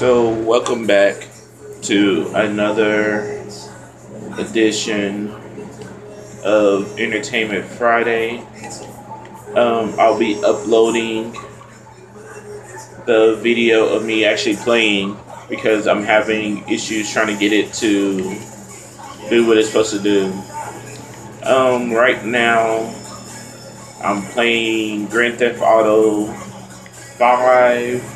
So, welcome back to another edition of Entertainment Friday. I'll be uploading the video of me actually playing because I'm having issues trying to get it to do what it's supposed to do. Right now, I'm playing Grand Theft Auto 5.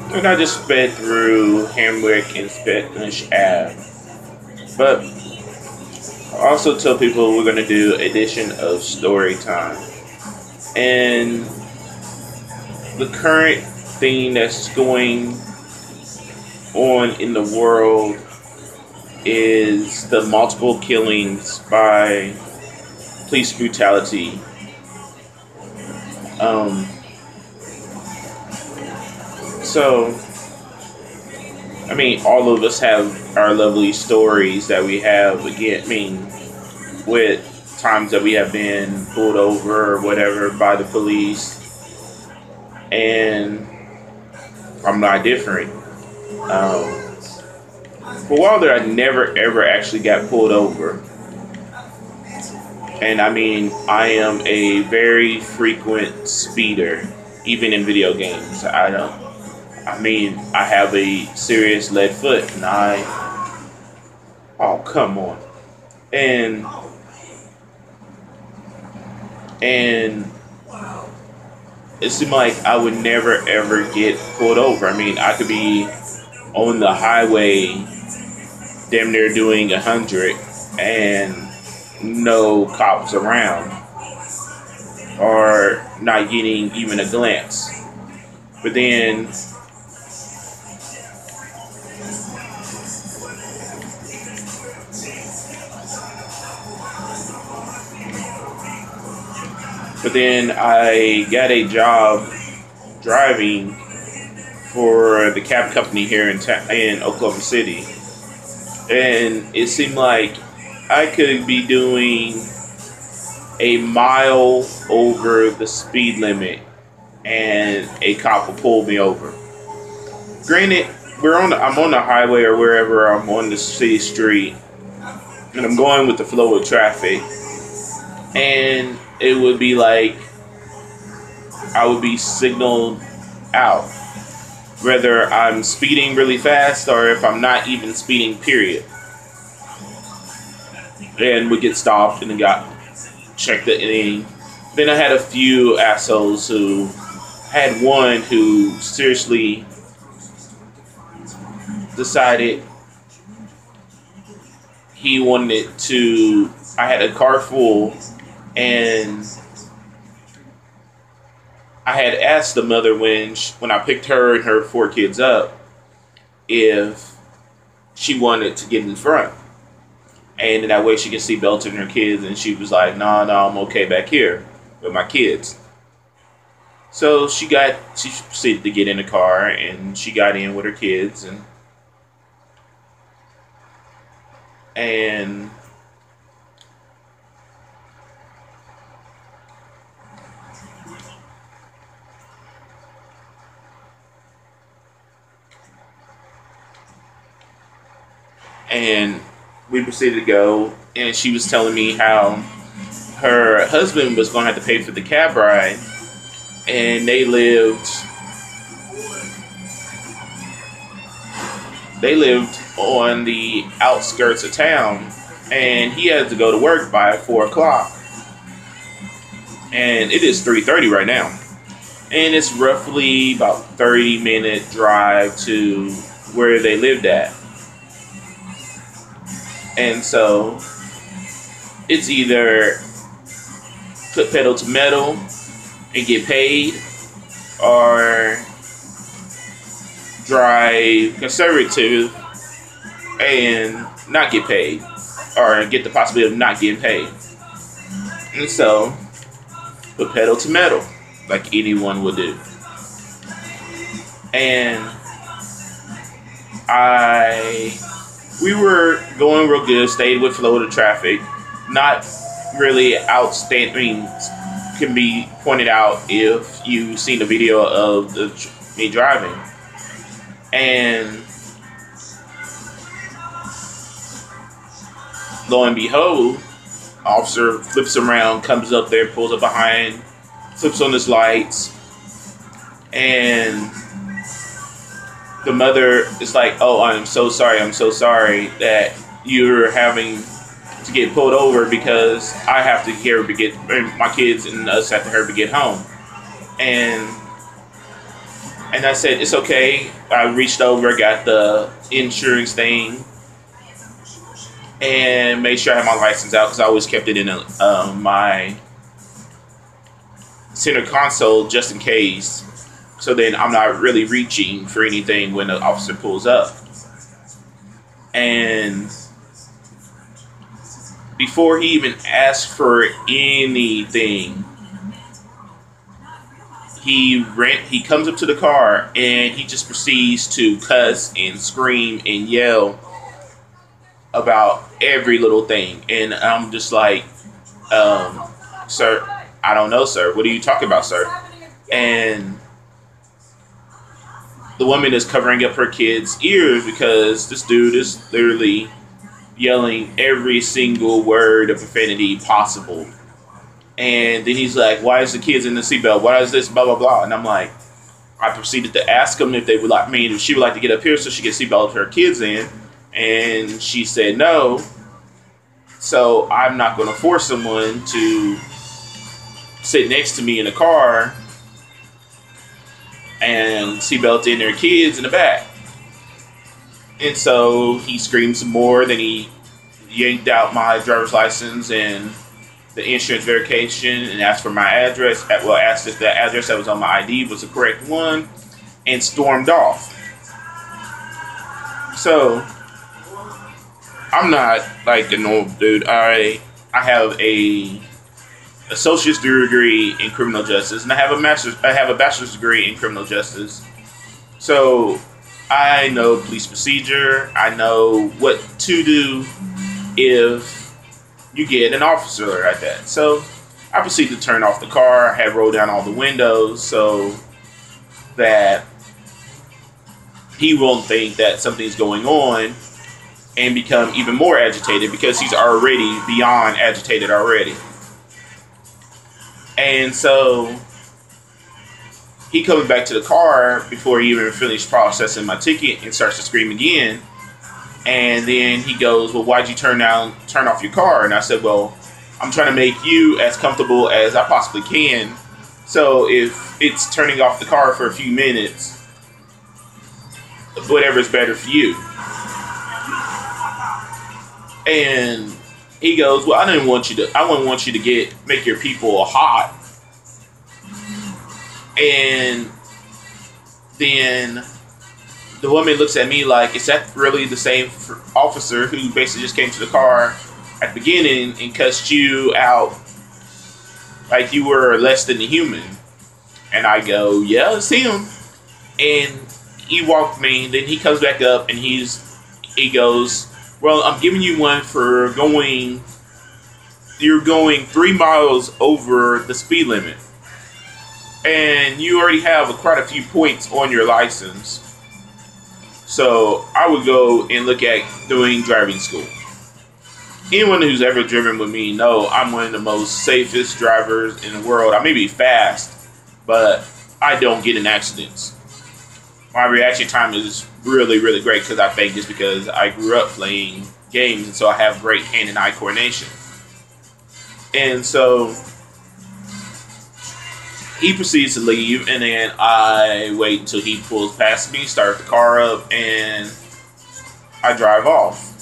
And I just sped through Hamrick and Spanish Ave. But I also tell people we're going to do edition of story time. And the current thing that's going on in the world is the multiple killings by police brutality. So, I mean, all of us have our lovely stories that we have, again, with times that we have been pulled over or whatever by the police, and I'm not different. For a while there, I never ever actually got pulled over. And I mean, I am a very frequent speeder, even in video games. I have a serious lead foot, and oh, come on. And it seemed like I would never ever get pulled over. I mean, I could be on the highway damn near doing 100 and no cops around or not getting even a glance. But then I got a job driving for the cab company here in Oklahoma City. And it seemed like I could be doing a mile over the speed limit and a cop will pull me over. Granted, I'm on the highway or wherever, I'm on the city street, and I'm going with the flow of traffic. And it would be like I would be signaled out, whether I'm speeding really fast or if I'm not even speeding, period. And would get stopped and then got checked in. Then I had a few assholes who had one who seriously decided he wanted to. I had a car full, and I had asked the mother when I picked her and her 4 kids up if she wanted to get in front. And in that way she could see Belton and her kids, and she was like, no, I'm okay back here with my kids. So she proceeded to get in the car, and she got in with her kids, and we proceeded to go, and she was telling me how her husband was going to have to pay for the cab ride, and they lived on the outskirts of town, and he had to go to work by 4 o'clock. And it is 3:30 right now. And it's roughly about 30-minute drive to where they lived at. And so it's either put pedal to metal and get paid, or drive conservative and not get paid, or get the possibility of not getting paid. And so put pedal to metal like anyone would do. And we were going real good, stayed with flow of the traffic, not really outstanding. Can be pointed out if you've seen the video of me driving. And lo and behold, officer flips around, comes up there, pulls up behind, flips on his lights, and the mother is like, "Oh, I'm so sorry that you're having to get pulled over because I have to carry to get my kids and us have to hurry to get home." And I said, "It's okay." I reached over, got the insurance thing, and made sure I had my license out because I always kept it in my center console just in case. So then I'm not really reaching for anything when the officer pulls up. And before he even asked for anything, he comes up to the car and he just proceeds to cuss and scream and yell about every little thing. And I'm just like, "Sir, I don't know, sir. What are you talking about, sir?" And the woman is covering up her kid's ears because this dude is literally yelling every single word of profanity possible. And then he's like, "Why is the kids in the seatbelt? Why is this blah, blah, blah?" And I'm like, I proceeded to ask him if they would like me, if she would like to get up here so she could seatbelt her kids in. And she said no. So I'm not going to force someone to sit next to me in a car and seatbelt in their kids in the back. And so he screamed some more. Then he yanked out my driver's license and the insurance verification and asked for my address. Well, asked if the address that was on my ID was the correct one, and stormed off. So I'm not like a normal dude. I have a associate's degree in criminal justice, and I have a bachelor's degree in criminal justice. So I know police procedure. I know what to do if you get an officer like that. So I proceeded to turn off the car, had rolled down all the windows so that he won't think that something's going on and become even more agitated, because he's already beyond agitated already. And so he comes back to the car before he even finished processing my ticket and starts to scream again. And then he goes, "Well, why'd you turn off your car?" And I said, "Well, I'm trying to make you as comfortable as I possibly can. So if it's turning off the car for a few minutes, whatever's better for you." And he goes, "Well, I wouldn't want you to make your people hot." And then the woman looks at me like, "Is that really the same officer who basically just came to the car at the beginning and cussed you out like you were less than a human?" And I go, "Yeah, it's him." And he walked me. Then he comes back up and he goes, "Well, I'm giving you one for you're going 3 miles over the speed limit. And you already have quite a few points on your license. So I would go and look at doing driving school." Anyone who's ever driven with me know I'm one of the most safest drivers in the world. I may be fast, but I don't get in accidents. My reaction time is really, really great, because I think it's because I grew up playing games, and so I have great hand and eye coordination. And so he proceeds to leave, and then I wait until he pulls past me, start the car up, and I drive off.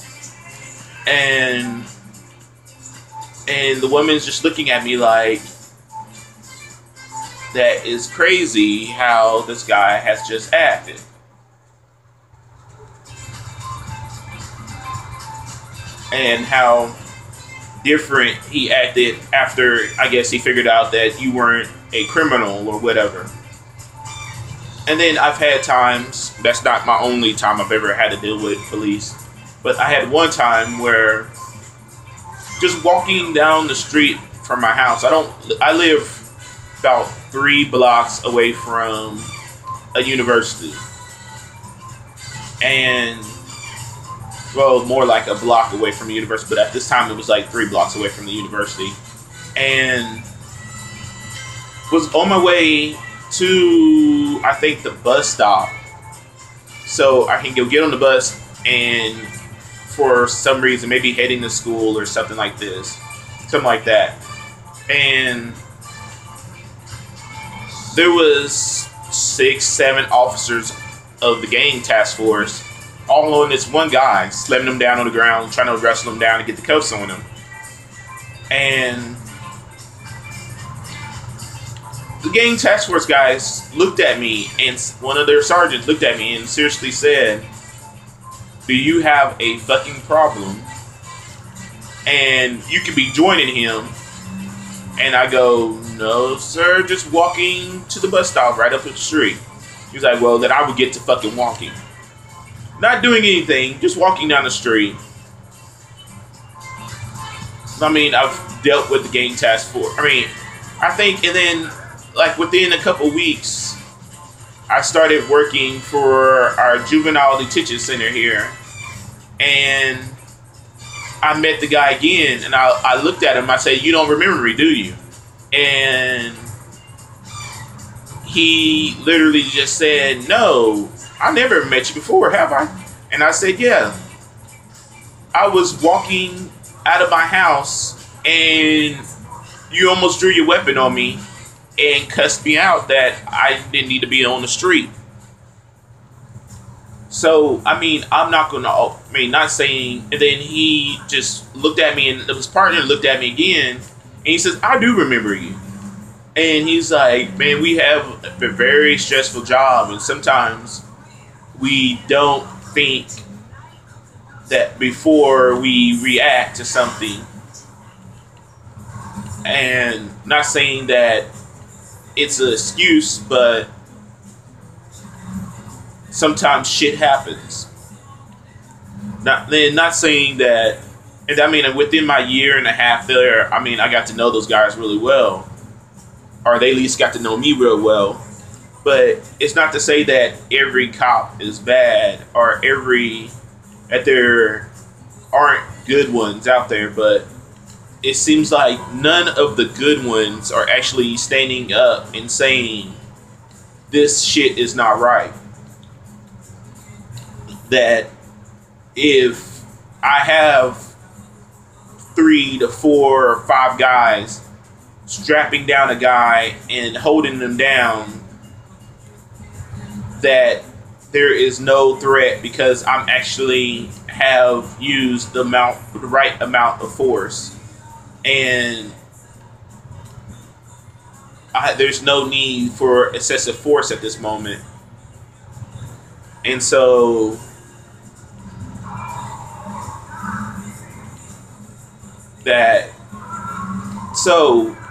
And the woman's just looking at me like, that is crazy how this guy has just acted. And how different he acted after, I guess, he figured out that you weren't a criminal or whatever. And then I've had times, that's not my only time I've ever had to deal with police, but I had one time where just walking down the street from my house, I live about 3 blocks away from a university. and well, more like a block away from the university, but at this time it was like 3 blocks away from the university, and was on my way to, I think, the bus stop, so I can go get on the bus and for some reason maybe heading to school or something like this, something like that, and there was 6, 7 officers of the gang task force all on this one guy, slamming him down on the ground, trying to wrestle him down and get the cuffs on him. And the gang task force guys looked at me, and one of their sergeants looked at me and seriously said, "Do you have a fucking problem? And you could be joining him." And I go, "No, sir, just walking to the bus stop right up the street." He's like, "Well, then I would get to fucking walking. Not doing anything, just walking down the street." I mean, I've dealt with the gang task force. I mean, I think, and then, like, within a couple weeks, I started working for our juvenile detention center here. And I met the guy again, and I looked at him. I said, "You don't remember me, do you?" And he literally just said, "No, I never met you before, have I?" And I said, "Yeah. I was walking out of my house, and you almost drew your weapon on me and cussed me out that I didn't need to be on the street." So, I mean, I'm not going to, I mean, not saying, and then he just looked at me, and his partner looked at me again, and he says, "I do remember you." And he's like, "Man, we have a very stressful job, and sometimes we don't think that before we react to something." And not saying that it's an excuse, but sometimes shit happens. Not saying that, and I mean, within my year and a half there, I mean, I got to know those guys really well, or they at least got to know me real well. But it's not to say that every cop is bad, or that there aren't good ones out there, but it seems like none of the good ones are actually standing up and saying, "This shit is not right." That if I have 3 to 4 or 5 guys strapping down a guy and holding them down, that there is no threat because I'm actually have used the right amount of force, and there's no need for excessive force at this moment. And so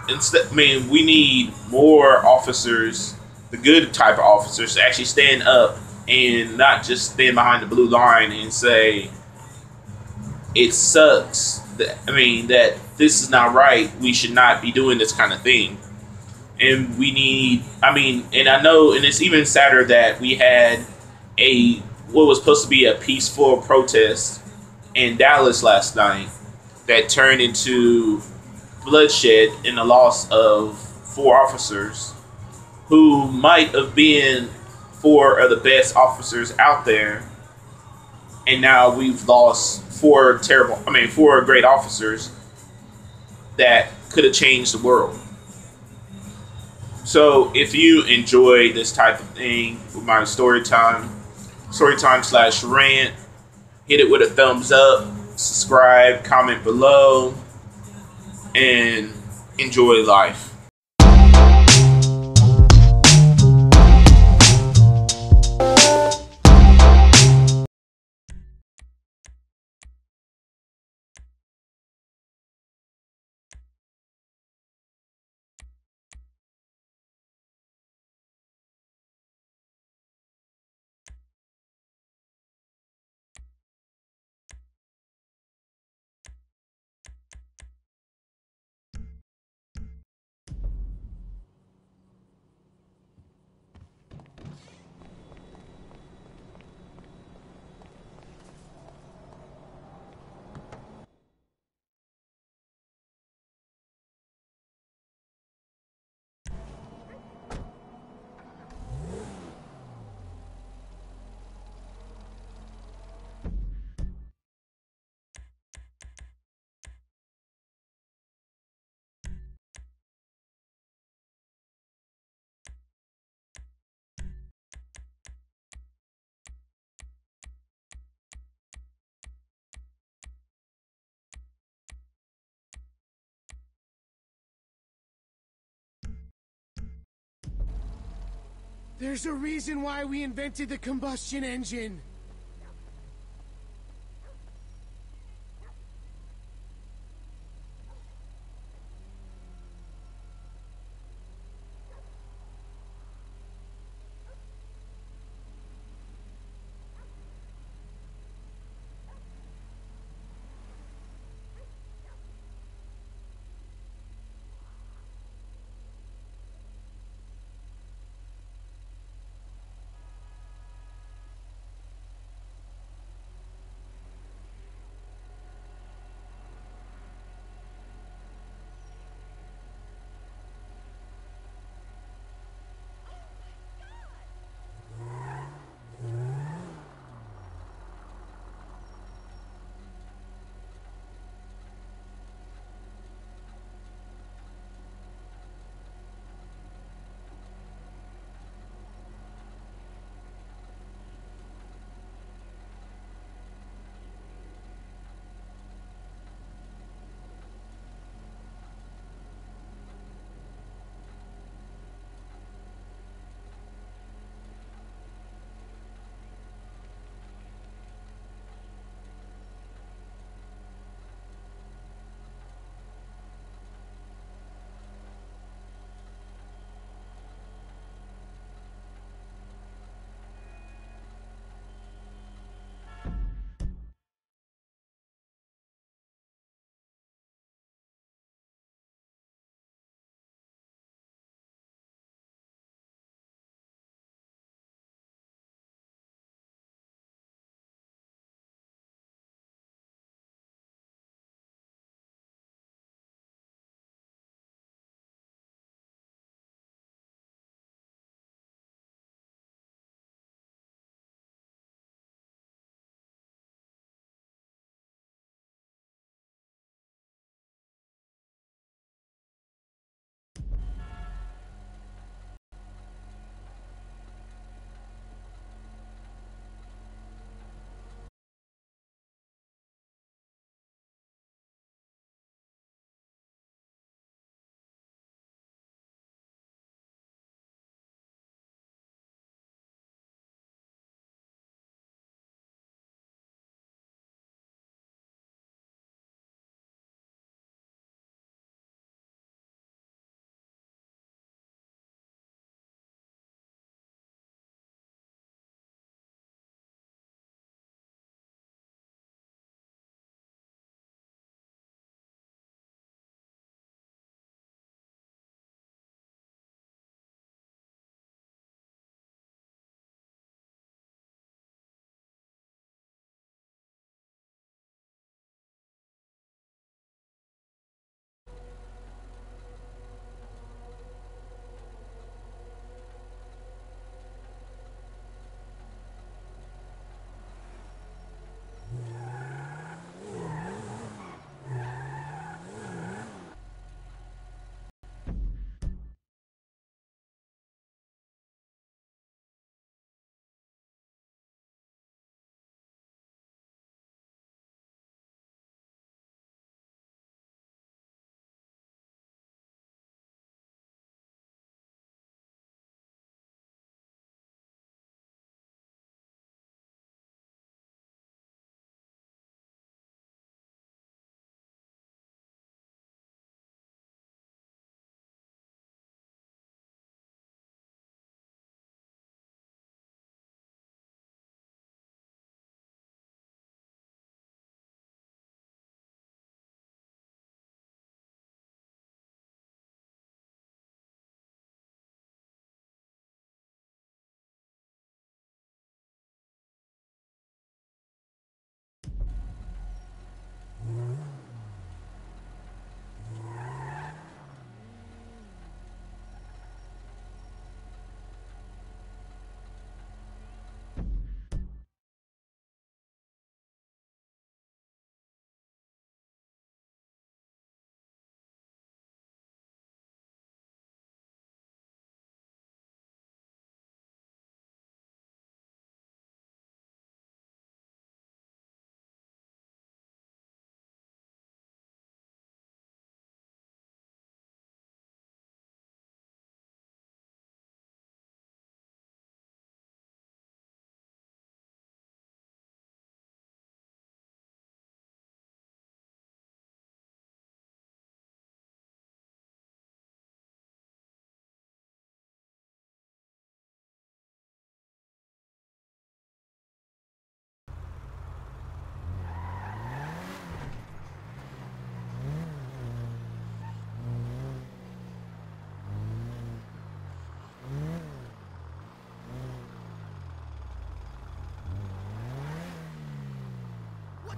instead, I mean, we need more officers, the good type of officers, to actually stand up and not just stand behind the blue line and say, "It sucks. That this is not right. We should not be doing this kind of thing." And we need, and I know, and it's even sadder that we had what was supposed to be a peaceful protest in Dallas last night that turned into bloodshed and the loss of 4 officers who might have been 4 of the best officers out there. And now we've lost 4 great officers that could have changed the world. So if you enjoy this type of thing with my storytime/rant, hit it with a thumbs up, subscribe, comment below, and enjoy life. There's a reason why we invented the combustion engine.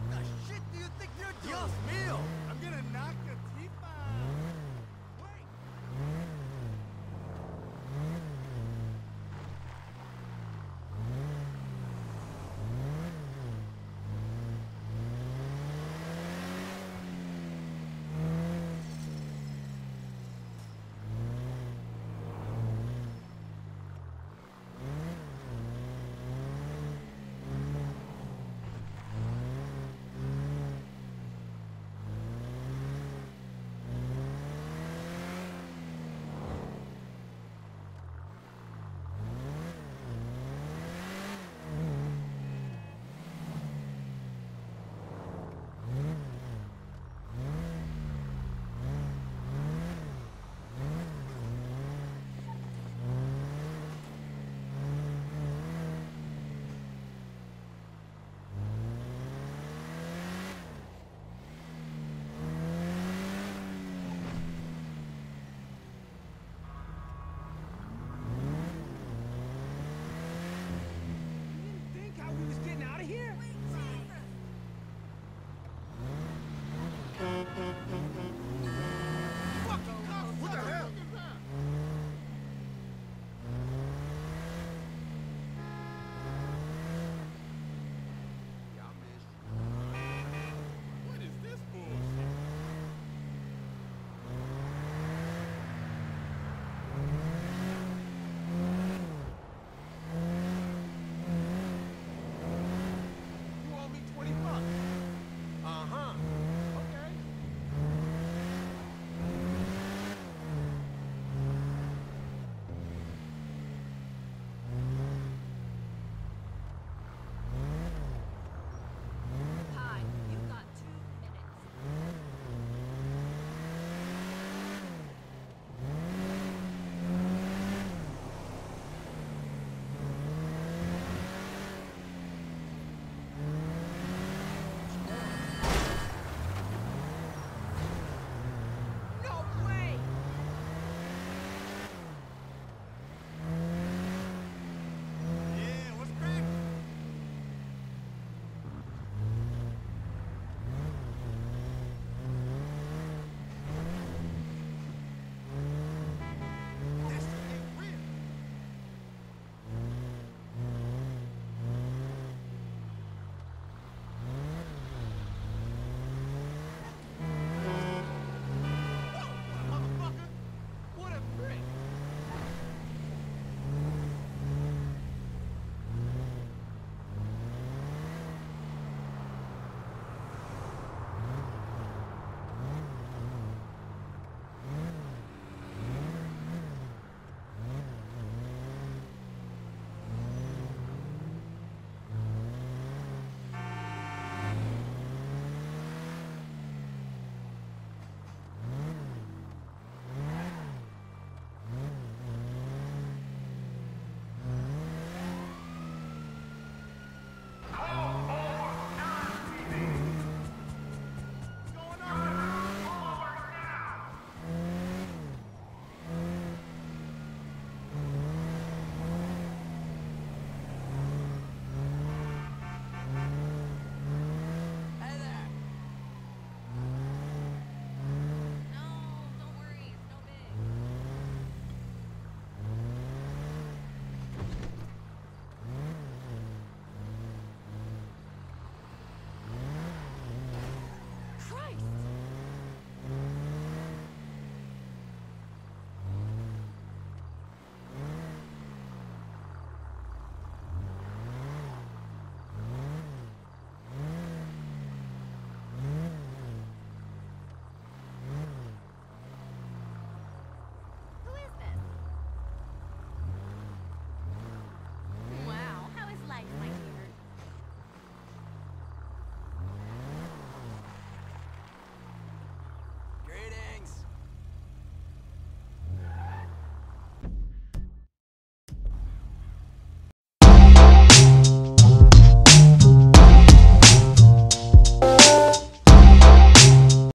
The shit do you think you're doing? Dios mío! I'm gonna knock your